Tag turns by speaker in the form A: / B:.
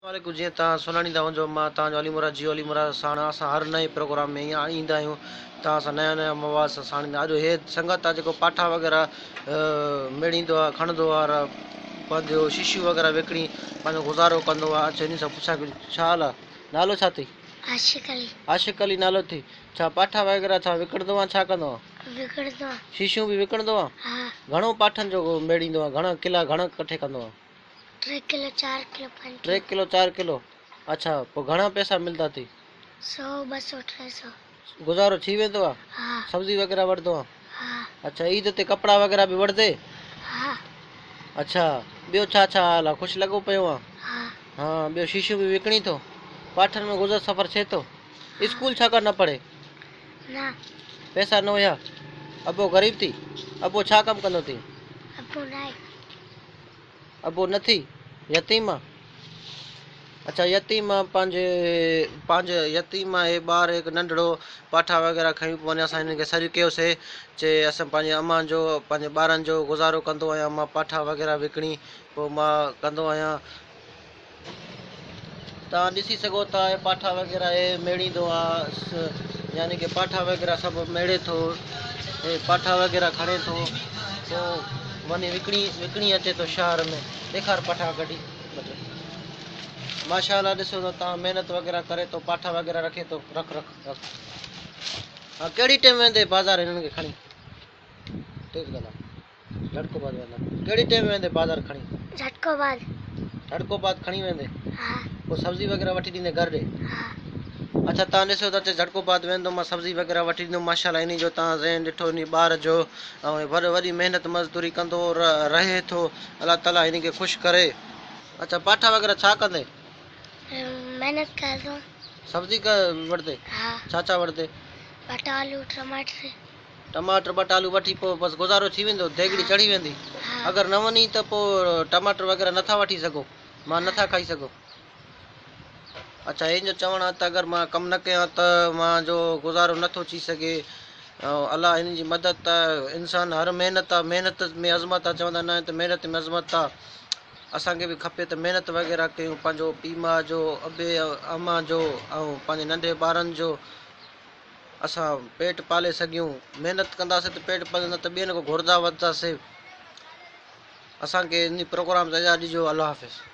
A: वालेकुम जी तव्हां सुञाणींदा वञो मां तव्हांजो अली मुराद जियो अली मुराद साण असां हर नए प्रोग्राम में ईअं ईंदा आहियूं तव्हां सां नया नया मवाद सां साणींदा अॼु हे संगत आहे जेको पाठा वग़ैरह मेड़ींदो आहे खणंदो आहे पंहिंजो शीशियूं वग़ैरह विकिणी पंहिंजो गुज़ारो कंदो आहे अचो इन सां पुछां छा हाल आहे नालो छा अथई आशिक़ अली नालो अथई छा पाठा वग़ैरह छा विकिणंदो आहे छा कंदो आहे शीशियूं बि विकिणंदो आहे घणो पाठनि जो मेड़ींदो आहे घणा किला घणा कठे कंदो आहे
B: 3 किलो 4 किलो 5
A: 3 किलो 4 किलो अच्छा पोइ घणा पैसा मिलंदा अथई
B: 100 200 300
A: गुज़ारो थी वेंदो आहे सब्जी वग़ैरह वठंदो आहे अच्छा ईद ते कपिड़ा वग़ैरह बि वठंदे अच्छा ॿियो छा छा हाल आहे ख़ुशि लॻो पियो आहे हा ॿियो शीशियूं बि विकिणी थो पाठनि में गुज़र सफ़र थिए थो स्कूल छा कर न पढ़े पैसा न हुया अबो ग़रीब थी अबो छा कमु कंदो अथई अबो न थी यतीम आहे अच्छा यतीम पंहिंजे यतीम आहे ॿार हिकु नंढड़ो पाठा वग़ैरह खयूं पोइ वञी असां हिनखे सॾु कयोसीं चए असां पंहिंजे अम्मा जो पंहिंजे ॿारनि जो गुज़ारो कंदो आहियां मां पाठा वग़ैरह विकिणी पोइ मां कंदो आहियां तव्हां ॾिसी सघो था पाठा वग़ैरह हे मेड़ींदो आहे यानी की पाठा वग़ैरह सभु मेड़े थो हे पाठा वग़ैरह खणे थो पोइ वञी विकिणी अचे थो शहर में ॾेखार पाठा कढी माशाअल्लाह ॾिसो त तव्हां महिनत वग़ैरह करे थो पाठा वग़ैरह रखे थो रख हा कहिड़ी टाइम वेंदे बाज़ार हिननि खे खणी तेज़ ॻाल्हि झटकोबाद वेंदा कहिड़ी टाइम वेंदे बाज़ार खणी झटकोबाद खणी वेंदे पोइ सब्जी वग़ैरह वठी ॾींदे घर ॾे अच्छा तव्हां ॾिसो त झटकोबाद वेंदो मां सब्जी वग़ैरह वठी ॾींदुमि माशाअल्लाह इन जो तव्हां ज़हन ॾिठो इन ॿार जो ऐं वॾी महिनत मज़दूरी कंदो रहे थो अलाह ताला हिन खे ख़ुशि करे अच्छा पाठा वग़ैरह छा कंदे
B: मेहनत करदो
A: सब्जी का वठदे छा छा वठदे
B: आलू
A: टमाटर बटालू वठी पोइ बसि गुज़ारो थी वेंदो देगड़ी चढ़ी वेंदी अगरि न वञी त पोइ टमाटर वग़ैरह नथा वठी सघो मां नथा खाई सघो अच्छा इन जो चवणु आहे त अगरि मां कमु न कयां त मुंहिंजो गुज़ारो नथो थी सघे अलाह हिन जी मदद त इंसान हर महिनत आहे महिनत में अज़मत आहे चवंदा न आहिनि त महिनत में अज़मत आहे असांखे बि खपे त महिनत वग़ैरह कयूं पंहिंजो पीउ माउ जो अबे अम्मा जो ऐं पंहिंजे नंढे ॿारनि जो असां पेट पाले सघूं महिनत कंदासीं त पेट पाले न त ॿियनि खां घुरदा वधंदासीं असांखे इन प्रोग्राम ते ॾिजो अल्लाह हाफ़िज़।